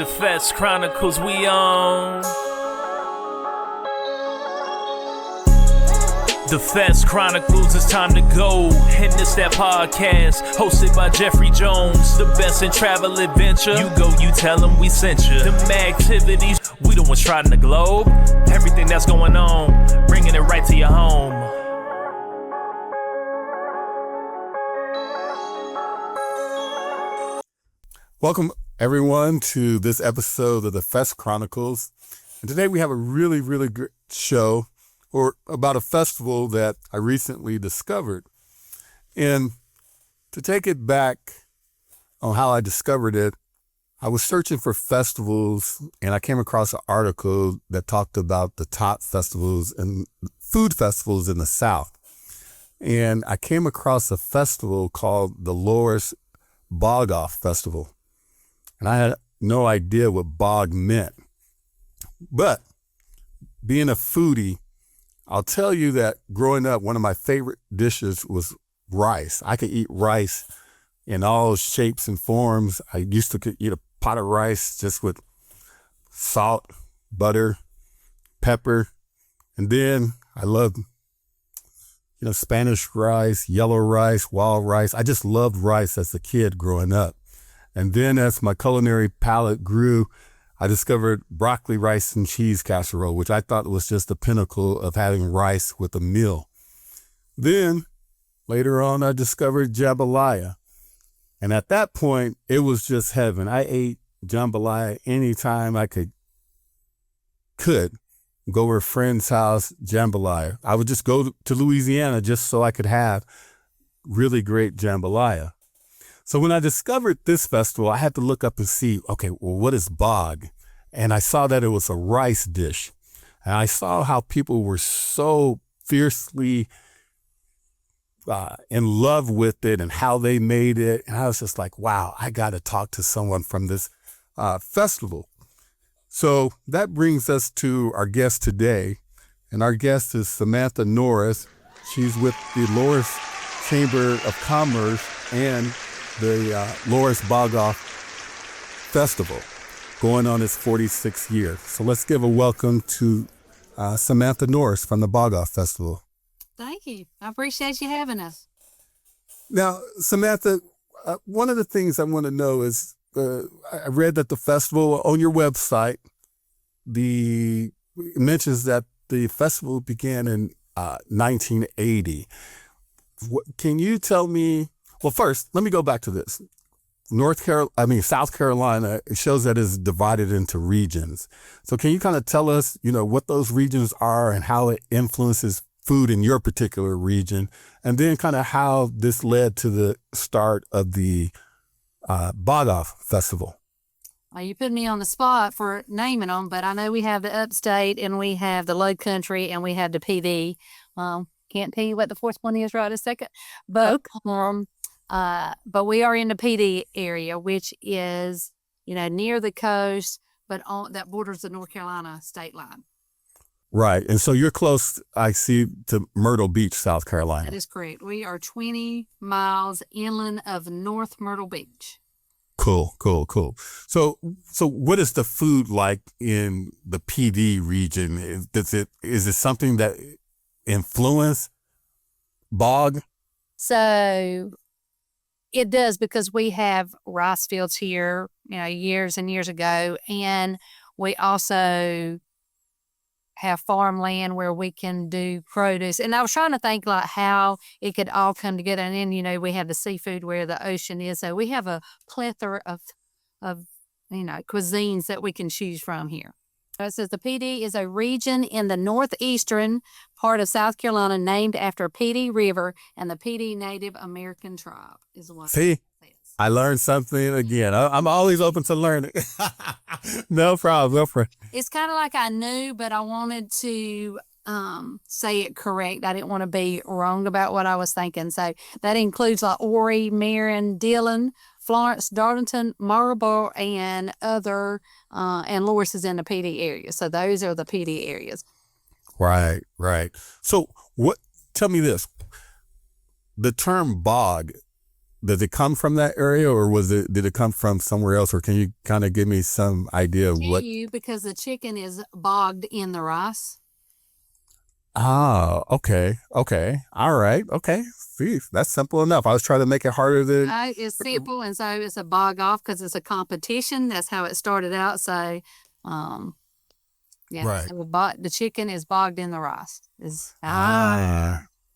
The Fest Chronicles we on. The Fest Chronicles, it's time to go. And it's that podcast, hosted by Jeffrey Jones. The best in travel adventure. You go, you tell them we sent you. Them activities, we the ones trotting the globe. Everything that's going on, bringing it right to your home. Welcome, everyone, to this episode of the Fest Chronicles. And today we have a really good show about a festival that I recently discovered. And to take it back on how I discovered it, I was searching for festivals and I came across an article that talked about the top festivals and food festivals in the South. And I came across a festival called the Loris Bog-Off Festival. And I had no idea what bog meant. But being a foodie, I'll tell you that growing up, one of my favorite dishes was rice. I could eat rice in all shapes and forms. I used to eat a pot of rice just with salt, butter, pepper. And then I loved, Spanish rice, yellow rice, wild rice. I just loved rice as a kid growing up. And then as my culinary palate grew, I discovered broccoli, rice, and cheese casserole, which I thought was just the pinnacle of having rice with a meal. Then later on, I discovered jambalaya. And at that point, it was just heaven. I ate jambalaya anytime I could go to a friend's house, jambalaya. I would just go to Louisiana just so I could have really great jambalaya. So when I discovered this festival, I had to look up and see, okay, well, what is bog? And I saw that it was a rice dish. And I saw how people were so fiercely in love with it and how they made it. And I was just like, wow, I got to talk to someone from this festival. So that brings us to our guest today. And our guest is Samantha Norris. She's with the Loris Chamber of Commerce and the Loris Bog-Off Festival, going on its 46th year. So let's give a welcome to Samantha Norris from the Bog-Off Festival. Thank you. I appreciate you having us. Now, Samantha, one of the things I want to know is, I read that the festival on your website, it mentions that the festival began in 1980. Can you tell me? Well, first, let me go back to this. South Carolina, it shows that it's divided into regions. So can you kind of tell us, what those regions are and how it influences food in your particular region, and then kind of how this led to the start of the Bog-Off Festival? Well, you put me on the spot for naming them, but I know we have the upstate and we have the low country and we have the PD. Can't tell you what the fourth one is right a second, but but we are in the PD area, which is, near the coast, but that borders the North Carolina state line. Right. And so you're close, I see, to Myrtle Beach, South Carolina. That is correct. We are 20 miles inland of North Myrtle Beach. Cool. So what is the food like in the PD region? Is it something that influence bog? So it does, because we have rice fields here, years and years ago. And we also have farmland where we can do produce. And I was trying to think like how it could all come together. And then, we have the seafood where the ocean is. So we have a plethora of cuisines that we can choose from here. It says the PD is a region in the northeastern part of South Carolina named after Petey River and the Petey Native American tribe is what See, it says. I learned something again. I'm always open to learning. No problem. It's kind of like I knew, but I wanted to say it correct. I didn't want to be wrong about what I was thinking. So that includes like Horry, Marion, Dillon, Florence, Darlington, Marlboro, and other, and Loris is in the PD area. So those are the PD areas. Right. So tell me this, the term bog, does it come from that area, or did it come from somewhere else? Or can you kind of give me some idea of what? Because the chicken is bogged in the rice. Oh, okay. All right. Okay. See, that's simple enough. I was trying to make it harder than. It's simple, and so it's a bog-off because it's a competition. That's how it started out. So, yeah. Right. So the chicken is bogged in the rice.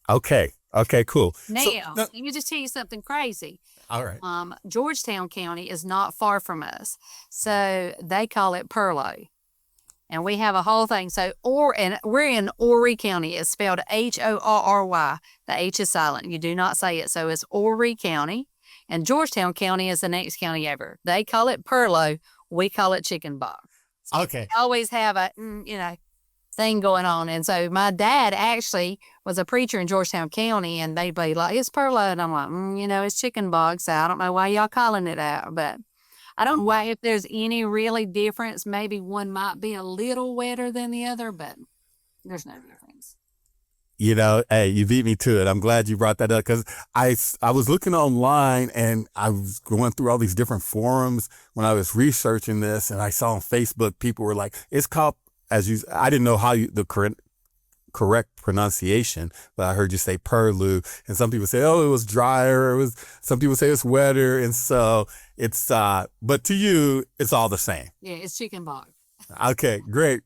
Okay. Okay, cool. Now, let me just tell you something crazy. All right. Georgetown County is not far from us. So they call it Perlo. And we have a whole thing. So, and we're in Horry County. It's spelled Horry. The H is silent. You do not say it. So it's Horry County. And Georgetown County is the next county over. They call it Perlo. We call it Chicken Bog. So Okay. we always have a, thing going on. And so my dad actually was a preacher in Georgetown County, and they'd be like, it's Perlo. And I'm like, it's Chicken Bog. So I don't know why y'all calling it out, but I don't know why, if there's any really difference. Maybe one might be a little wetter than the other, but there's no difference. Hey, you beat me to it. I'm glad you brought that up, because I was looking online and I was going through all these different forums when I was researching this, and I saw on Facebook people were like, it's called, I didn't know how the correct pronunciation, but I heard you say Perlu, and some people say, oh, it was drier. Some people say it's wetter. And so it's, but to you, it's all the same. Yeah, it's Chicken Bog. Okay, great.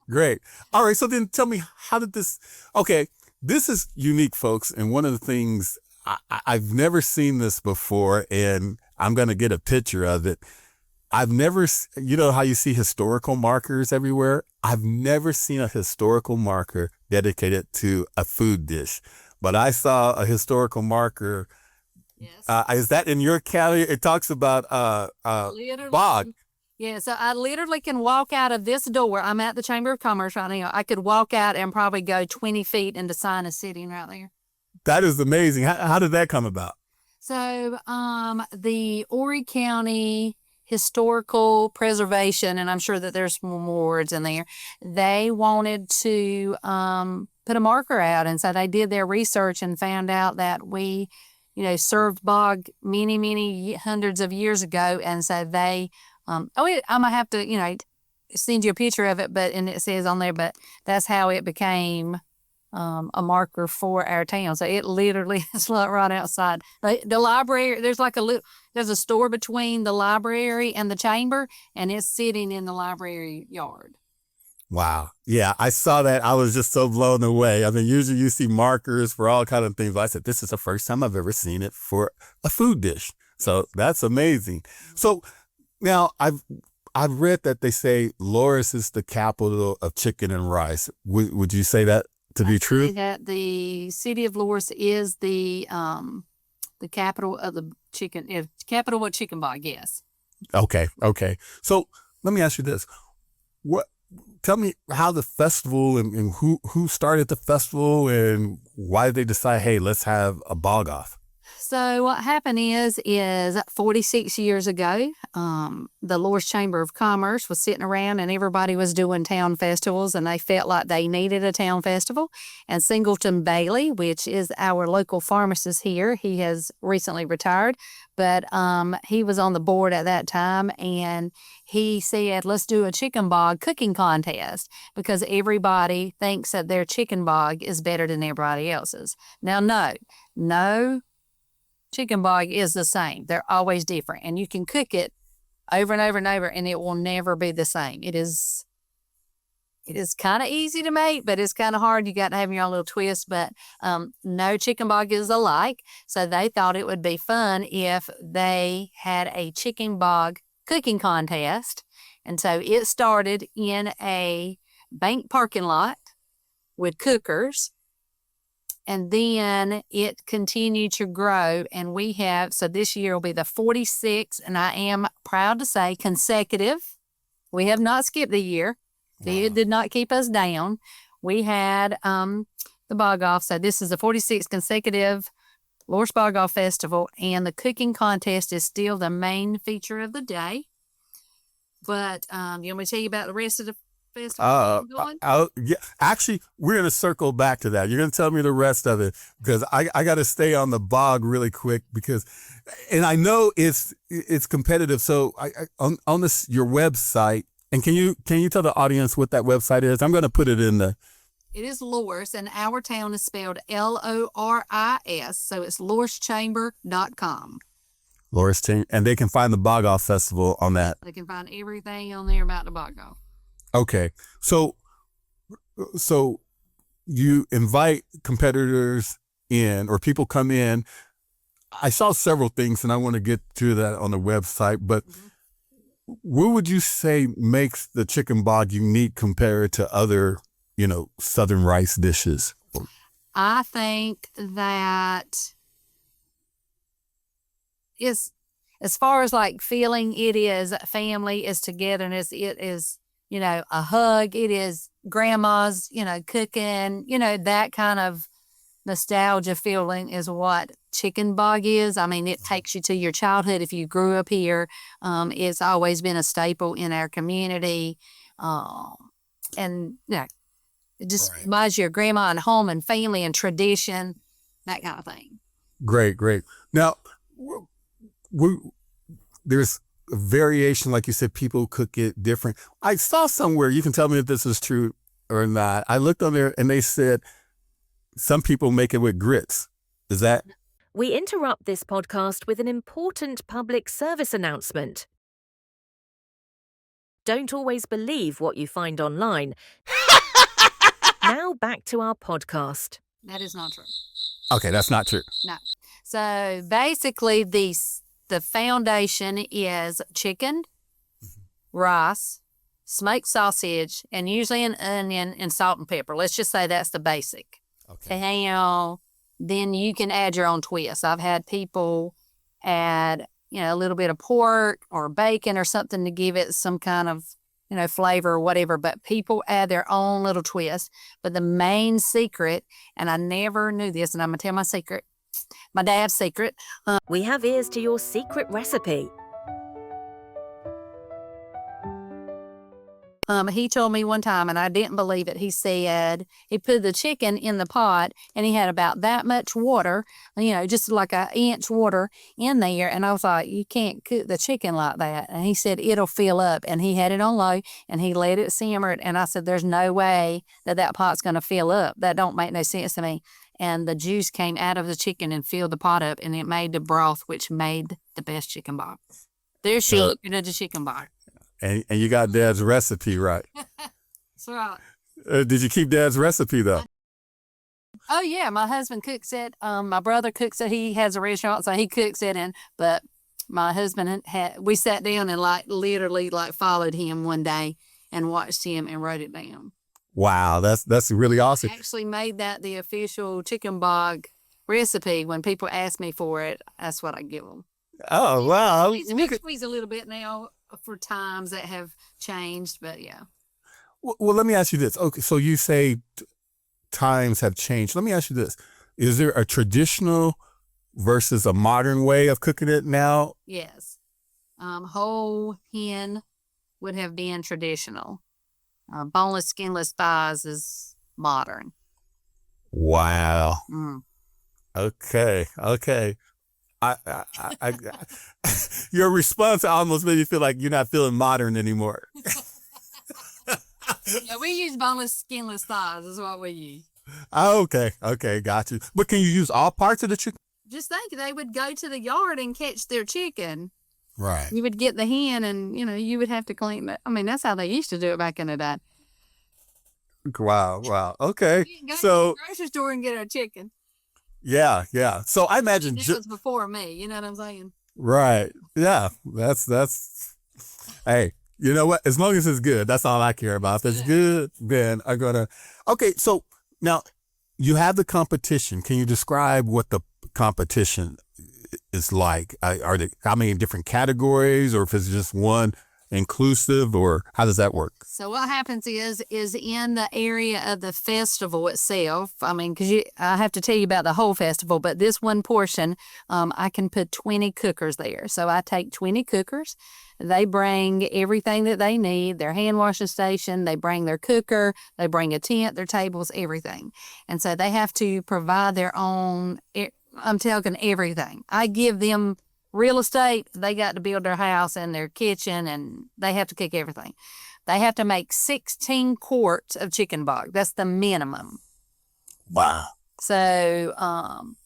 All right. So then tell me, this is unique, folks. And one of the things I've never seen this before, and I'm going to get a picture of it. I've never, how you see historical markers everywhere? I've never seen a historical marker dedicated to a food dish, but I saw a historical marker. Yes. Is that in your county? It talks about bog. Yeah, so I literally can walk out of this door. I'm at the Chamber of Commerce right now. I could walk out and probably go 20 feet, and the sign is sitting right there. That is amazing. How did that come about? So the Horry County Historical Preservation, and I'm sure that there's more words in there, they wanted to put a marker out. And so they did their research and found out that we, served bog many, many hundreds of years ago. And so they, I'm going to have to, send you a picture of it, and it says on there, but that's how it became a marker for our town. So it literally is right outside the library. There's there's a store between the library and the chamber, and it's sitting in the library yard. Wow. Yeah, I saw that. I was just so blown away. I mean, usually you see markers for all kind of things. I said, this is the first time I've ever seen it for a food dish. So that's amazing. So now I've read that they say Loris is the capital of chicken and rice. Would you say that to be true? That the city of Loris is the capital of the capital of Chicken Bog. Yes. Okay. So let me ask you this: tell me how the festival and who started the festival, and why did they decide, hey, let's have a bog off? So what happened is 46 years ago, the Loris Chamber of Commerce was sitting around, and everybody was doing town festivals, and they felt like they needed a town festival. And Singleton Bailey, which is our local pharmacist here, he has recently retired, but he was on the board at that time, and he said, let's do a chicken bog cooking contest, because everybody thinks that their chicken bog is better than everybody else's. Now, no. Chicken bog is the same. They're always different, and you can cook it over and over and over, and it will never be the same. It is kind of easy to make, but it's kind of hard. You got to have your own little twist, but no chicken bog is alike. So they thought it would be fun if they had a chicken bog cooking contest. And so it started in a bank parking lot with cookers. And then it continued to grow, and so this year will be the 46th, and I am proud to say consecutive. We have not skipped the year. Wow. It did not keep us down. We had the Bog-Off, so this is the 46th consecutive Loris Bog-Off Festival, and the cooking contest is still the main feature of the day. But you want me to tell you about the rest of the festival going? Yeah, actually, we're going to circle back to that. You're going to tell me the rest of it because I got to stay on the bog really quick and I know it's competitive. So on this your website, and can you tell the audience what that website is? I'm going to put it in the. It is Loris, and our town is spelled Loris, so it's lorischamber.com. Loris Chamber, and they can find the Bog-Off Festival on that. They can find everything on there about the Bog-Off. Okay, so you invite competitors in, or people come in. I saw several things, and I want to get to that on the website, but what would you say makes the Chicken Bog unique compared to other Southern rice dishes? I think that is, as far as like feeling, it is family, is togetherness, it is, a hug, it is grandma's, cooking, that kind of nostalgia feeling is what Chicken Bog is. I mean, it takes you to your childhood if you grew up here. It's always been a staple in our community. And it just reminds you of grandma and home and family and tradition, that kind of thing. Great. Now, there's a variation, like you said, people cook it different. I saw somewhere, you can tell me if this is true or not. I looked on there and they said some people make it with grits. Is that? We interrupt this podcast with an important public service announcement. Don't always believe what you find online. Now back to our podcast. That is not true. Okay, that's not true. No. So basically, the foundation is chicken, rice, smoked sausage, and usually an onion and salt and pepper. Let's just say that's the basic. Okay. Then you can add your own twist. I've had people add, a little bit of pork or bacon or something to give it some kind of flavor or whatever, but people add their own little twist. But the main secret, and I never knew this, and I'm going to tell my secret, my dad's secret. We have ears to your secret recipe. He told me one time, and I didn't believe it. He said he put the chicken in the pot, and he had about that much water, just like an inch water in there. And I was like, you can't cook the chicken like that. And he said, it'll fill up. And he had it on low, and he let it simmer. And I said, there's no way that pot's going to fill up. That don't make no sense to me. And the juice came out of the chicken and filled the pot up, and it made the broth, which made the best chicken bog. There's the chicken bog. And you got Dad's recipe right. That's right. Did you keep Dad's recipe, though? Oh, yeah. My husband cooks it. My brother cooks it. He has a restaurant, so he cooks it. But my husband, we sat down and literally followed him one day and watched him and wrote it down. Wow, that's really awesome. I actually made that the official Chicken Bog recipe. When people ask me for it, that's what I give them. Oh, wow. Squeeze a little bit now for times that have changed, but yeah. Well, let me ask you this. Okay, so you say times have changed. Let me ask you this. Is there a traditional versus a modern way of cooking it now? Yes. Whole hen would have been traditional. Boneless, skinless thighs is modern. Wow. Mm. Okay. I your response almost made me feel like you're not feeling modern anymore. Yeah, we use boneless, skinless thighs is what we use. Okay, got you. But can you use all parts of the chicken? Just think, they would go to the yard and catch their chicken. Right. You would get the hen and, you would have to clean it. I mean, that's how they used to do it back in the day. Wow. Okay. Go so to the grocery store and get our chicken. Yeah. So I imagine It was before me, you know what I'm saying? Right. Yeah. That's hey, you know what? As long as it's good, that's all I care about. If it's good, then I'm gonna. Okay. So now you have the competition. Can you describe what the competition is like? Are there how many different categories, or if it's just one inclusive, or how does that work? So what happens is in the area of the festival itself, I mean, because I have to tell you about the whole festival, but this one portion, I can put 20 cookers there. So I take 20 cookers. They bring everything that they need, their hand washing station, they bring their cooker, they bring a tent, their tables, everything. And so they have to provide their own, I'm talking everything. I give them real estate, they got to build their house and their kitchen, and they have to cook everything. They have to make 16 quarts of chicken bog. That's the minimum. Wow. So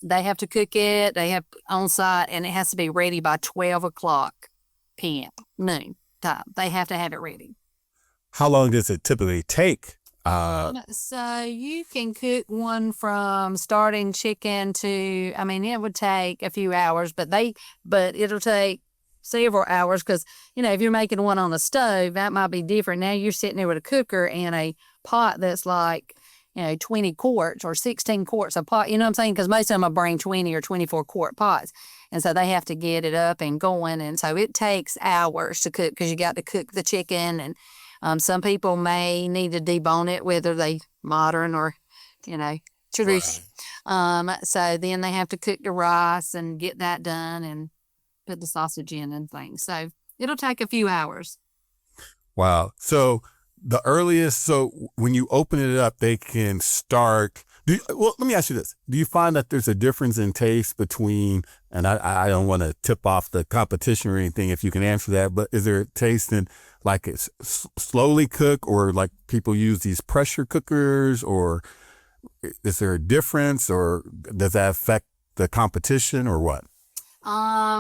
they have to cook it, they have on site, and it has to be ready by 12 o'clock p.m., noon time. They have to have it ready. How long does it typically take? So you can cook one from starting chicken to, I mean, it would take a few hours, but it'll take several hours because, if you're making one on the stove, that might be different. Now you're sitting there with a cooker and a pot that's like, 20 quarts or 16 quarts a pot. You know what I'm saying? Because most of them will bring 20 or 24 quart pots. And so they have to get it up and going. And so it takes hours to cook because you got to cook the chicken. And some people may need to debone it, whether they modern or, traditional. Right. So then they have to cook the rice and get that done and put the sausage in and things. So it'll take a few hours. Wow. So the earliest, when you open it up, they can start. Let me ask you this. Do you find that there's a difference in taste between, and I don't want to tip off the competition or anything if you can answer that, but is there a taste in like it's slowly cook, or like people use these pressure cookers, or is there a difference, or does that affect the competition or what? I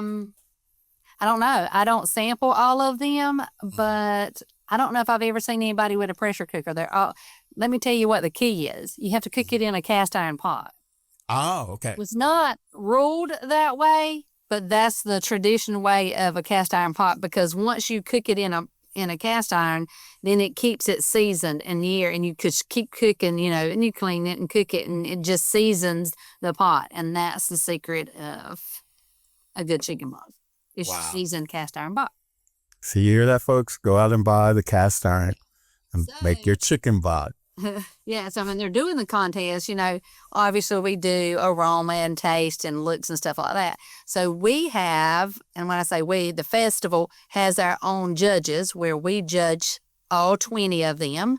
don't know. I don't sample all of them, but I don't know if I've ever seen anybody with a pressure cooker. Let me tell you what the key is. You have to cook it in a cast iron pot. Oh, okay. It was not ruled that way, but that's the traditional way of a cast iron pot, because once you cook it in a cast iron, then it keeps it seasoned in the year, and you could keep cooking, and you clean it and cook it, and it just seasons the pot. And that's the secret of a good chicken bog. It's seasoned cast iron pot. So you hear that, folks? Go out and buy the cast iron and make your chicken bog. Yeah, so when they're doing the contest, obviously we do aroma and taste and looks and stuff like that. So we have, and when I say we, the festival has our own judges where we judge all 20 of them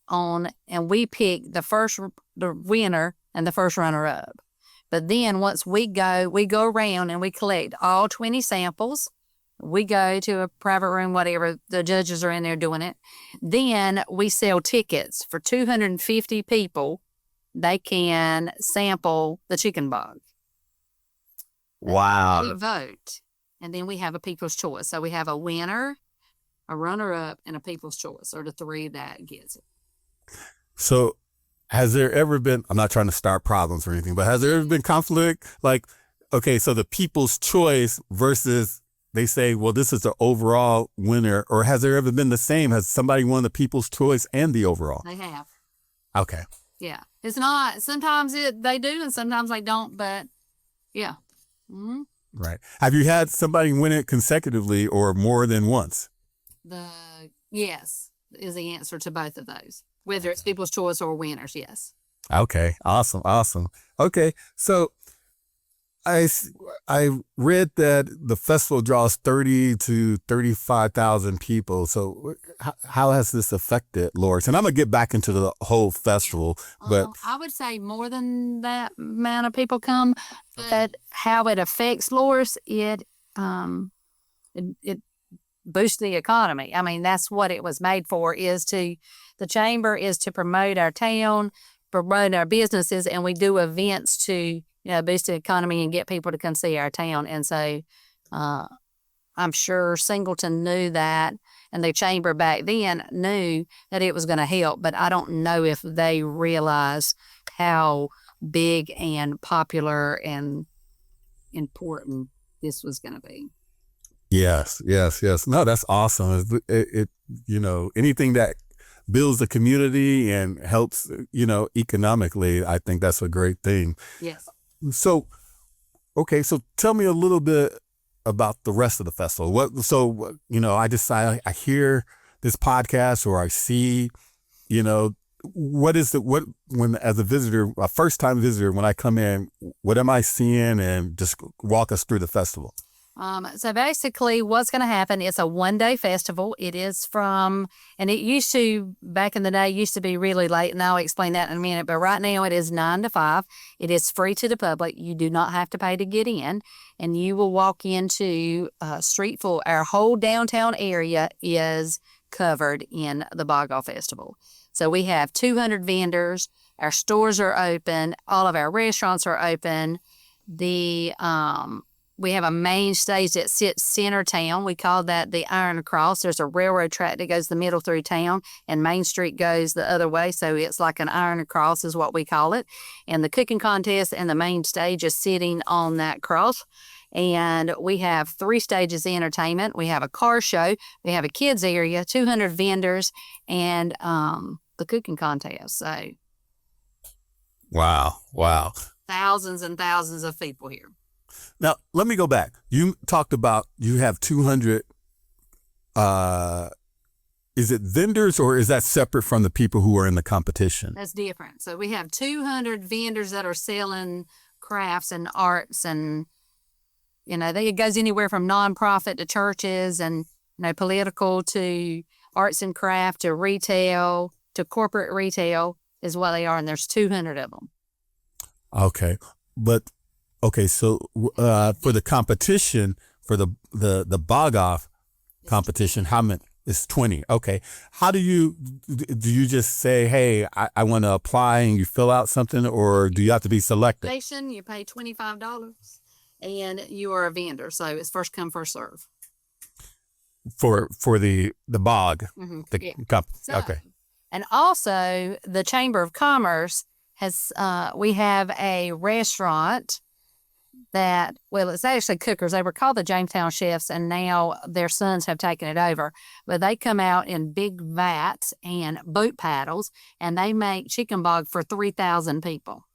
and we pick the winner and the first runner-up. But then once we go around and we collect all 20 samples. We go to a private room, whatever, the judges are in there doing it. Then we sell tickets for 250 people. They can sample the chicken bog. Wow. We vote. And then we have a people's choice. So we have a winner, a runner-up, and a people's choice, or the three that gets it. So has there ever been, I'm not trying to start problems or anything, but has there ever been conflict? Like, okay, so the people's choice versus they say, well, this is the overall winner, or has there ever been the same? Has somebody won the people's choice and the overall? They have. Okay. Yeah. It's not, sometimes they do and sometimes they don't, but yeah. Mm-hmm. Right. Have you had somebody win it consecutively or more than once? Yes is the answer to both of those. Whether it's people's choice or winners, yes. Okay. Awesome. Okay. So I read that the festival draws 30 to 35,000 people. So how has this affected Loris? And I'm going to get back into the whole festival, but I would say more than that amount of people come. But how it affects Loris, it boosts the economy. I mean, that's what it was made for. The chamber is to promote our town, promote our businesses, and we do events to boost the economy and get people to come see our town. And so I'm sure Singleton knew that, and the chamber back then knew that it was going to help, but I don't know if they realized how big and popular and important this was going to be. Yes. No, that's awesome. It anything that builds the community and helps, economically, I think that's a great thing. Yes. So tell me a little bit about the rest of the festival? I hear this podcast or I see, what is when as a visitor, a first time visitor, when I come in, what am I seeing, and just walk us through the festival? So basically what's going to happen, it's a one-day festival. It is and it used to, back in the day, used to be really late, and I'll explain that in a minute, but right now it is 9 to 5. It is free to the public. You do not have to pay to get in, and you will walk into street full. Our whole downtown area is covered in the Bog-Off Festival. So we have 200 vendors. Our stores are open. All of our restaurants are open. We have a main stage that sits center town. We call that the Iron Cross. There's a railroad track that goes the middle through town, and Main Street goes the other way. So it's like an Iron Cross is what we call it. And the cooking contest and the main stage is sitting on that cross. And we have 3 stages of entertainment. We have a car show. We have a kids area, 200 vendors, and the cooking contest. So Wow. thousands and thousands of people here. Now, let me go back. You talked about you have 200, is it vendors, or is that separate from the people who are in the competition? That's different. So we have 200 vendors that are selling crafts and arts, and, it goes anywhere from nonprofit to churches and, political to arts and craft to retail to corporate retail is what they are. And there's 200 of them. Okay. So for the competition, for the Bog-Off competition, how many? It's 20. Okay. How do you just say, hey, I want to apply, and you fill out something, or do you have to be selected? You pay $25 and you are a vendor. So it's first come, first serve. For the Bog. Mm-hmm. Okay. And also the Chamber of Commerce we have a restaurant it's actually cookers. They were called the Jamestown Chefs, and now their sons have taken it over. But they come out in big vats and boat paddles, and they make Chicken Bog for 3,000 people.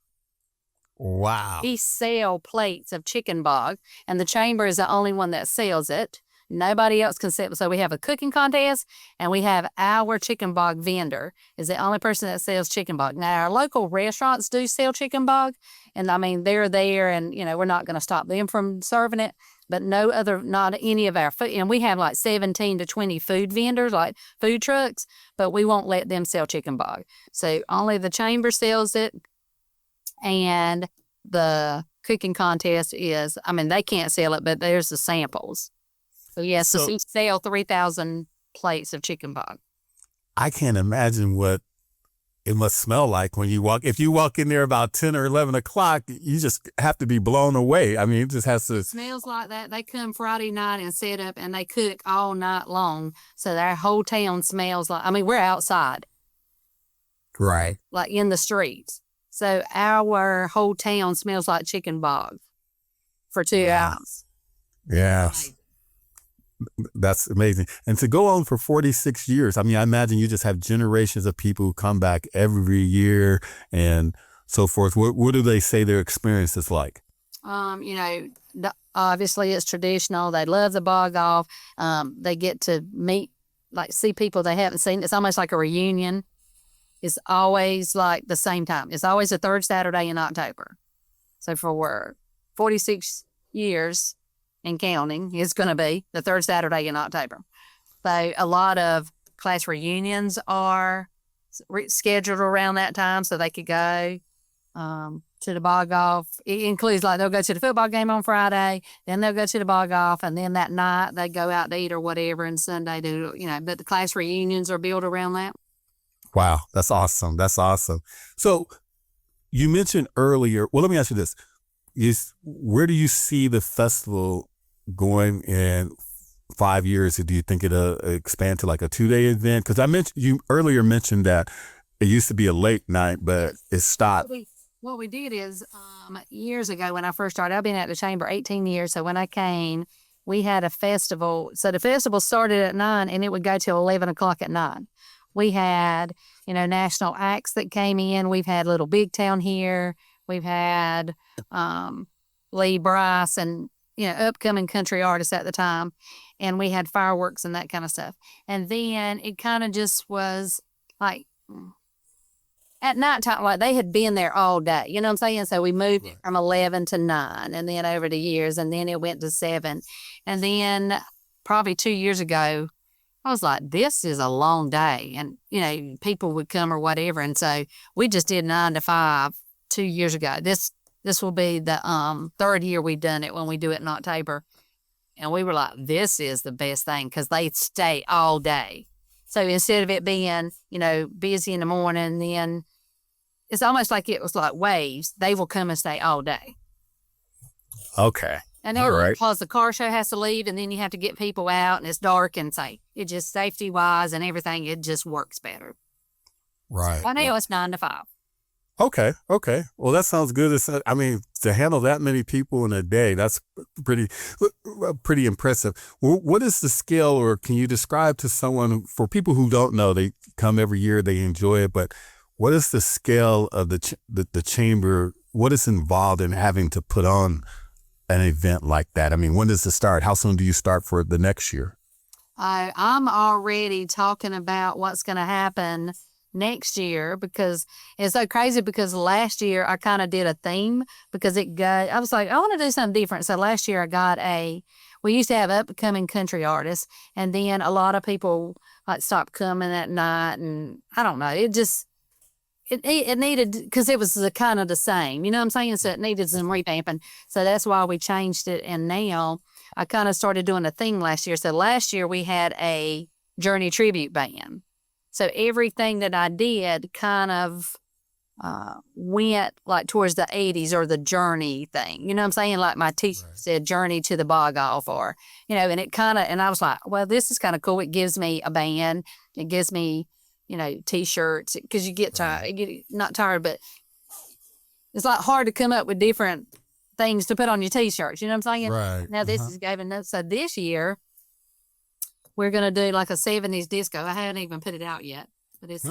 Wow. We sell plates of Chicken Bog, and the Chamber is the only one that sells it. Nobody else can sell. So we have a cooking contest, and we have our Chicken Bog vendor is the only person that sells Chicken Bog. Now, our local restaurants do sell Chicken Bog, and they're there, and, we're not going to stop them from serving it, but not any of our food. And we have like 17 to 20 food vendors, like food trucks, but we won't let them sell Chicken Bog. So only the Chamber sells it, and the cooking contest they can't sell it, but there's the samples. So yes, we sell 3,000 plates of Chicken Bog. I can't imagine what it must smell like when you walk. If you walk in there about 10 or 11 o'clock, you just have to be blown away. It just has to. It smells like that. They come Friday night and set up, and they cook all night long. So our whole town smells like, we're outside. Right. Like in the streets. So our whole town smells like Chicken Bog for 2 hours. Yes. That's amazing. And to go on for 46 years, I imagine you just have generations of people who come back every year and so forth. What do they say their experience is like? Obviously it's traditional. They love the Bog-Off. They get to see people they haven't seen. It's almost like a reunion. It's always like the same time. It's always the 3rd Saturday in October. So for 46 years, and counting, is going to be the 3rd Saturday in October. So a lot of class reunions are scheduled around that time, so they could go to the Bog-Off. It includes they'll go to the football game on Friday, then they'll go to the Bog-Off, and then that night they go out to eat or whatever, and Sunday but the class reunions are built around that. Wow, that's awesome. So you mentioned earlier, well, let me ask you this. Where do you see the festival going in 5 years? Do you think it'll expand to like a 2-day event? Because you earlier mentioned that it used to be a late night, but it stopped. What we did is years ago when I first started, I've been at the Chamber 18 years. So when I came, we had a festival. So the festival started at 9 and it would go till 11 o'clock at night. We had, national acts that came in. We've had Little Big Town here. We've had Lee Bryce and upcoming country artists at the time, and we had fireworks and that kind of stuff. And then it kind of just was like at nighttime, like they had been there all day. You know what I'm saying? So we moved it from 11 to 9, and then over the years, and then it went to 7. And then probably 2 years ago, I was like, this is a long day. And, people would come or whatever. And so we just did 9 to 5 2 years ago. This will be the 3rd year we've done it when we do it in October. And we were like, this is the best thing because they stay all day. So instead of it being, busy in the morning, then it's almost like it was like waves. They will come and stay all day. Okay. And all right. Because the car show has to leave, and then you have to get people out, and it's dark, and it just safety-wise and everything, it just works better. Right. I know it's 9 to 5. Okay. Well, that sounds good. To handle that many people in a day, that's pretty impressive. What is the scale, or can you describe to someone, for people who don't know, they come every year, they enjoy it, but what is the scale of the chamber? What is involved in having to put on an event like that? I mean, when does it start? How soon do you start for the next year? I'm already talking about what's going to happen next year, because it's so crazy, because last year I kind of did a theme because I was like, I want to do something different. So last year we used to have upcoming country artists, and then a lot of people like stopped coming at night, and I don't know, it needed, because it was kind of the same, you know what I'm saying? So it needed some revamping. So that's why we changed it. And now I kind of started doing a thing last year. So last year we had a Journey tribute band. So everything that I did kind of went like towards the 80s or the Journey thing. You know what I'm saying? Like my t-shirt said Journey to the Bog-Off, or, and it kind of, and I was like, well, this is kind of cool. It gives me a band. It gives me, t-shirts, because you get tired, not tired, but it's like hard to come up with different things to put on your t-shirts. You know what I'm saying? Right. Now this is giving us. So this year we're going to do like a 70s disco. I haven't even put it out yet, but it's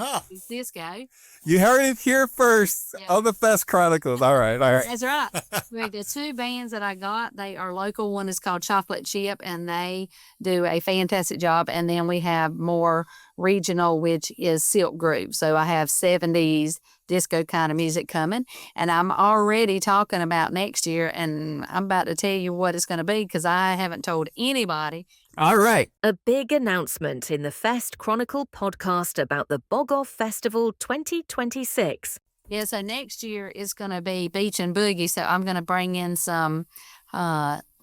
disco. You heard it here first on the Fest Chronicles. All right. That's right. The 2 bands that I got, they are local. One is called Chocolate Chip, and they do a fantastic job. And then we have more regional, which is Silk Groove. So I have 70s disco kind of music coming, and I'm already talking about next year, and I'm about to tell you what it's going to be because I haven't told anybody. All right. A big announcement in the Fest Chronicle podcast about the Bog-Off Festival 2026. Yeah, so next year is going to be Beach and Boogie. So I'm going to bring in some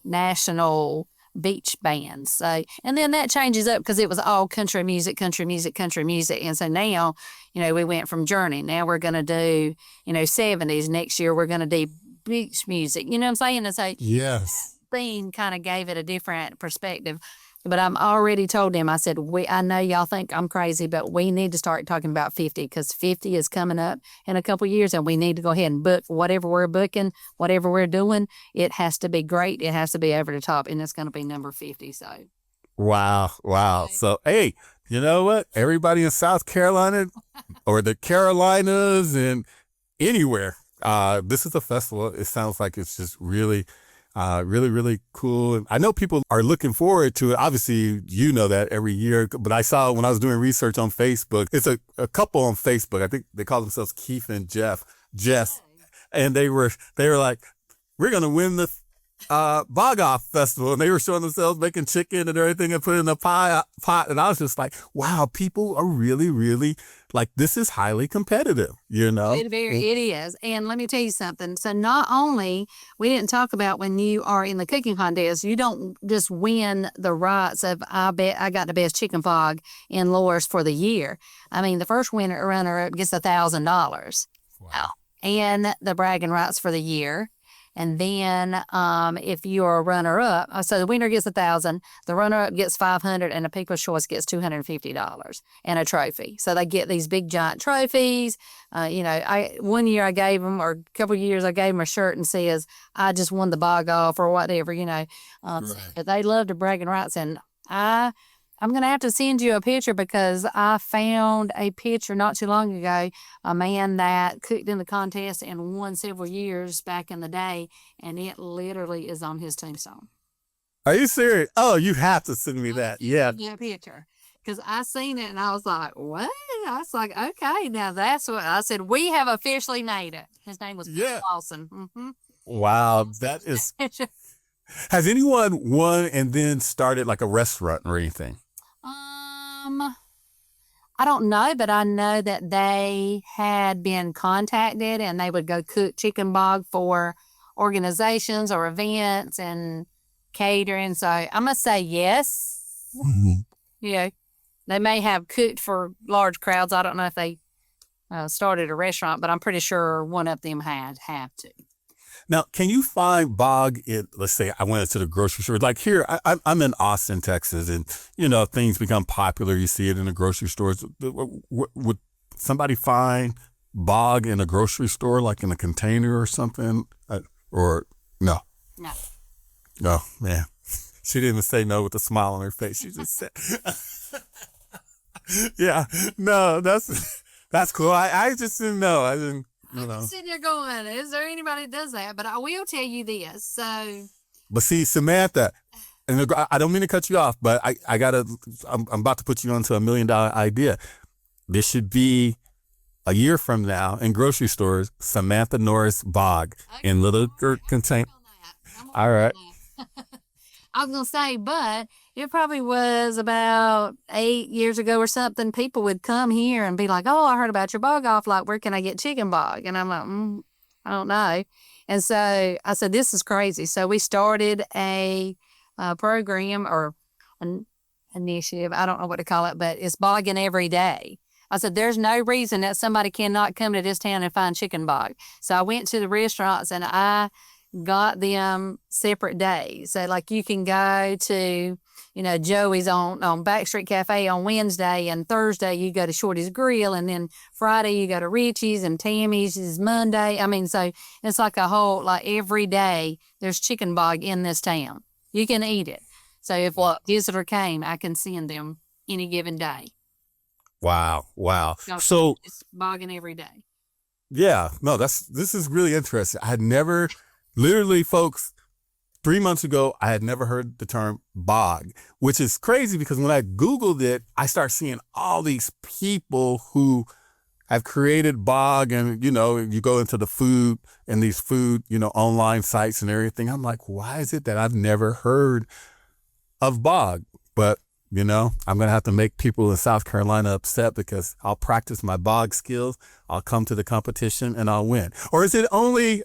national beach bands. So, and then that changes up because it was all country music. And so now, we went from Journey. Now we're going to do, 70s. Next year we're going to do beach music. You know what I'm saying? And so yes, theme kind of gave it a different perspective. But I'm already told them, I said, I know y'all think I'm crazy, but we need to start talking about 50, because 50 is coming up in a couple of years, and we need to go ahead and book whatever we're booking, whatever we're doing. It has to be great. It has to be over the top, and it's going to be number 50. So. Wow. So, hey, you know what? Everybody in South Carolina or the Carolinas and anywhere, this is a festival. It sounds like it's just really really cool. And I know people are looking forward to it. Obviously, you know that every year, but I saw when I was doing research on Facebook, it's a couple on Facebook. I think they call themselves Keith and Jess. And they were like, we're going to win the Bog-Off Festival. And they were showing themselves making chicken and everything and putting in a pot. And I was just like, wow, people are really, really like, this is highly competitive, It is. And let me tell you something. So not only, we didn't talk about when you are in the cooking contest, you don't just win the rights of, I bet I got the best Chicken Bog in Loris for the year. I mean, the first runner-up gets $1,000. Wow. And the bragging rights for the year. And then if you're a runner-up, so the winner gets $1,000, the runner-up gets $500, and the People's Choice gets $250 and a trophy. So they get these big giant trophies. One year I gave them, or a couple of years I gave them a shirt and says, "I just won the Bog-Off," or whatever. Right. But they love the bragging rights, and I'm going to have to send you a picture, because I found a picture not too long ago, a man that cooked in the contest and won several years back in the day, and it literally is on his tombstone. Are you serious? Oh, you have to send me that. Yeah. Yeah, picture. Because I seen it and I was like, what? I was like, okay, now that's what I said. We have officially made it. His name was Yeah. Lawson. Mm-hmm. Wow. That is. Has anyone won and then started like a restaurant or anything? I don't know, but I know that they had been contacted and they would go cook Chicken Bog for organizations or events and catering. So I'm going to say yes. Mm-hmm. Yeah. They may have cooked for large crowds. I don't know if they started a restaurant, but I'm pretty sure one of them have to. Now, can you find bog in, let's say I went to the grocery store, like here, I'm in Austin, Texas, and, things become popular. You see it in the grocery stores. Would somebody find bog in a grocery store, like in a container or something? Or no? No. No, man. She didn't even say no with a smile on her face. She just said, yeah, no, that's cool. I just didn't know. I didn't. I'm sitting there going, is there anybody that does that? But I will tell you this. So, but see, Samantha, and I don't mean to cut you off, but I'm about to put you onto $1 million idea. This should be a year from now in grocery stores, Samantha Norris Bog in little container. All right. I was going to say, but it probably was about 8 years ago or something. People would come here and be like, oh, I heard about your Bog-Off. Like, where can I get Chicken Bog? And I'm like, I don't know. And so I said, this is crazy. So we started a program or an initiative. I don't know what to call it, but it's bogging every day. I said, there's no reason that somebody cannot come to this town and find Chicken Bog. So I went to the restaurants and I got them separate days. So like you can go to, Joey's on Backstreet Cafe on Wednesday, and Thursday you go to Shorty's Grill, and then Friday you go to Richie's, and Tammy's is Monday. I mean, so it's like a whole, like every day there's Chicken Bog in this town. You can eat it. So if a visitor came, I can send them any given day. Wow. So it's bogging every day. Yeah, no, this is really interesting. I had never, literally, folks, 3 months ago, I had never heard the term bog, which is crazy because when I Googled it, I start seeing all these people who have created bog, and, you go into the food and these food, online sites and everything. I'm like, why is it that I've never heard of bog? But, I'm going to have to make people in South Carolina upset because I'll practice my bog skills. I'll come to the competition and I'll win. Or is it only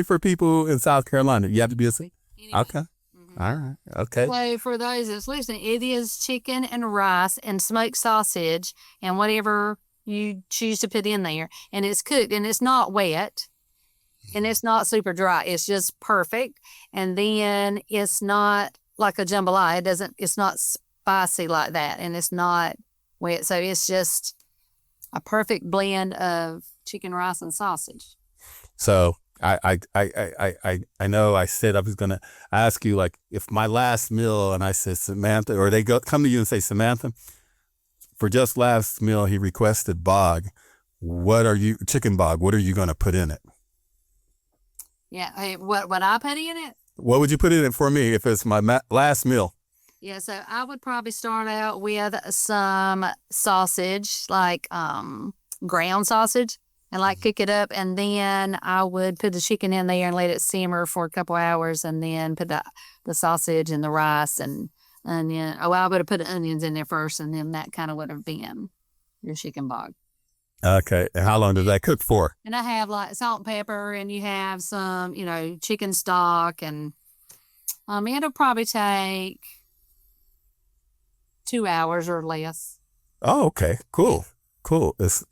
for people in South Carolina? You have to be a C? Anyway. Okay. Mm-hmm. All right. Okay. So for those that's listening, it is chicken and rice and smoked sausage and whatever you choose to put in there. And it's cooked and it's not wet and it's not super dry. It's just perfect. And then it's not like a jambalaya. It's not spicy like that, and it's not wet. So it's just a perfect blend of chicken, rice, and sausage. So I know I said I was going to ask you, like, if my last meal, and I said, Samantha, or they come to you and say, Samantha, for just last meal, he requested bog. Chicken bog, what are you going to put in it? Yeah. Hey, what I put in it? What would you put in it for me if it's my last meal? Yeah, so I would probably start out with some sausage, like ground sausage, and cook it up. And then I would put the chicken in there and let it simmer for a couple hours, and then put the sausage and the rice and onion. Oh, I would have put the onions in there first, and then that kind of would have been your chicken bog. Okay. And how long does that cook for? And I have salt and pepper, and you have some, chicken stock, and it'll probably take 2 hours or less. Oh, okay. Cool. Is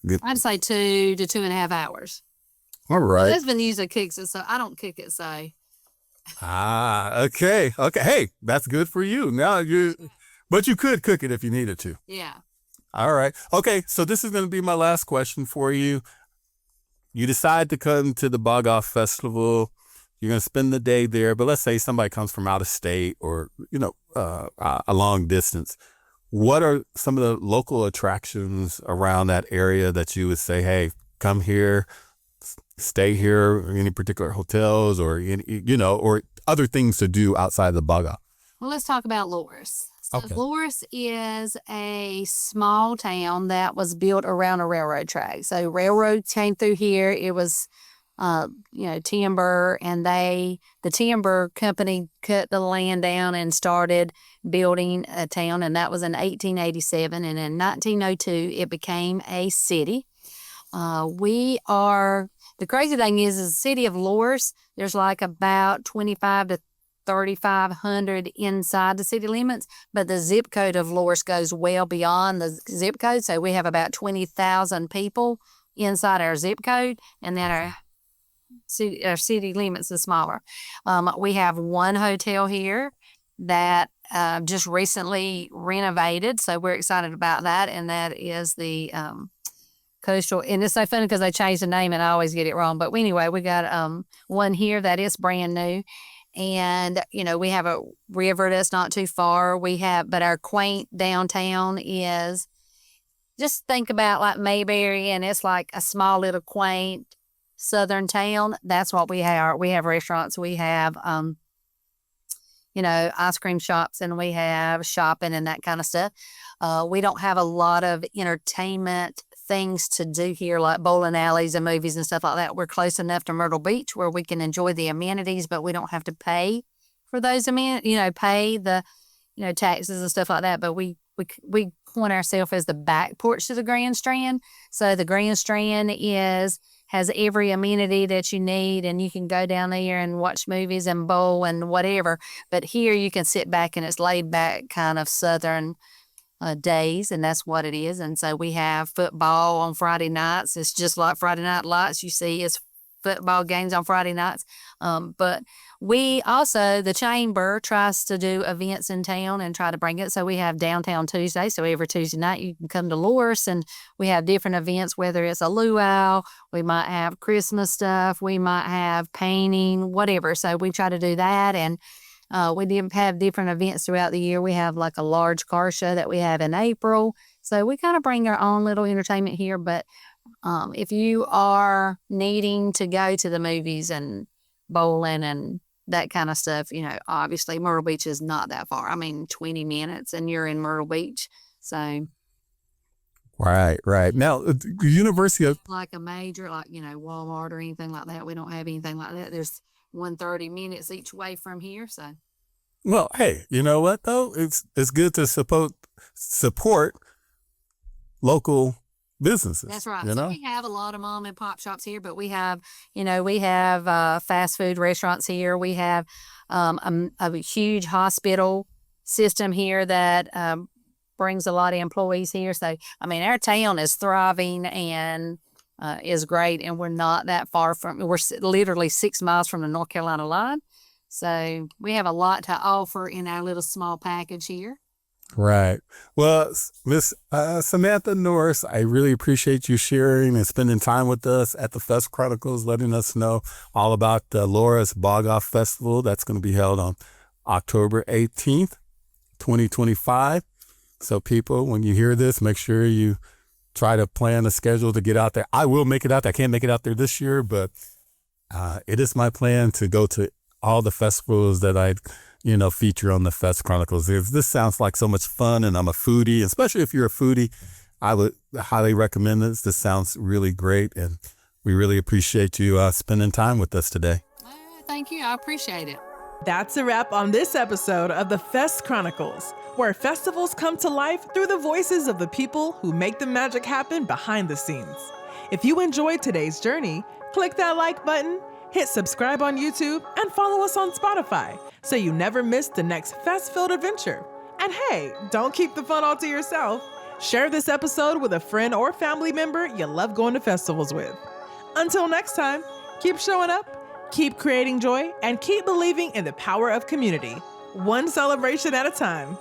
good. I'd say 2 to 2.5 hours. All right. My husband usually cooks it, so I don't cook it. So. Okay. Hey, that's good for you. But you could cook it if you needed to. Yeah. All right. Okay. So this is going to be my last question for you. You decide to come to the Bog-Off Festival. You're going to spend the day there, but let's say somebody comes from out of state or, a long distance. What are some of the local attractions around that area that you would say, hey, come here, stay here, any particular hotels or, or other things to do outside the Bog-Off? Well, let's talk about Loris. So Okay. Loris is a small town that was built around a railroad track. So railroad came through here. It was, timber, and the timber company cut the land down and started building a town, and that was in 1887. And in 1902, it became a city. The crazy thing is the city of Loris, there's like about 25 to 3,500 inside the city limits, but the zip code of Loris goes well beyond the zip code. So we have about 20,000 people inside our zip code, and then our city limits is smaller. We have one hotel here that just recently renovated, so we're excited about that, and that is the Coastal. And it's so funny because they changed the name and I always get it wrong. But anyway, we got one here that is brand new. And, we have a river that's not too far. But our quaint downtown is, just think about like Mayberry, and it's like a small little quaint southern town. That's what we have. We have restaurants. We have, ice cream shops, and we have shopping and that kind of stuff. We don't have a lot of entertainment things to do here, like bowling alleys and movies and stuff like that. We're close enough to Myrtle Beach where we can enjoy the amenities, but we don't have to pay for those amenities, pay the, taxes and stuff like that. But we point ourselves as the back porch to the Grand Strand. So the Grand Strand has every amenity that you need, and you can go down there and watch movies and bowl and whatever. But here you can sit back, and it's laid back kind of southern days, and that's what it is. And so we have football on Friday nights. It's just like Friday Night Lights. You see, it's football games on Friday nights. But we also, the chamber tries to do events in town and try to bring it. So we have Downtown Tuesday. So every Tuesday night you can come to Loris, and we have different events, whether it's a luau, we might have Christmas stuff, we might have painting, whatever. So we try to do that. And we have different events throughout the year. We have like a large car show that we have in April. So we kind of bring our own little entertainment here. But if you are needing to go to the movies and bowling and that kind of stuff, obviously Myrtle Beach is not that far. 20 minutes and you're in Myrtle Beach. So. Right. Now, the University of... Like a major, Walmart or anything like that. We don't have anything like that. There's 130 minutes each way from here. So. Well, hey, you know what though? It's good to support local businesses. That's right. So we have a lot of mom and pop shops here, but we have fast food restaurants here. We have a huge hospital system here that brings a lot of employees here. So, our town is thriving and is great, and we're not that far we're literally 6 miles from the North Carolina line. So we have a lot to offer in our little small package here. Right. Well, Miss Samantha Norris, I really appreciate you sharing and spending time with us at the Fest Chronicles, letting us know all about the Loris Bog-Off Festival that's going to be held on October 18th, 2025. So people, when you hear this, make sure you try to plan a schedule to get out there. I will make it out there. I can't make it out there this year, but it is my plan to go to all the festivals that I feature on the Fest Chronicles. This sounds like so much fun, and I'm a foodie, especially if you're a foodie. I would highly recommend this. This sounds really great, and we really appreciate you spending time with us today. Thank you. I appreciate it. That's a wrap on this episode of the Fest Chronicles, where festivals come to life through the voices of the people who make the magic happen behind the scenes. If you enjoyed today's journey, click that like button, hit subscribe on YouTube, and follow us on Spotify so you never miss the next fest-filled adventure. And hey, don't keep the fun all to yourself. Share this episode with a friend or family member you love going to festivals with. Until next time, keep showing up, keep creating joy, and keep believing in the power of community, one celebration at a time.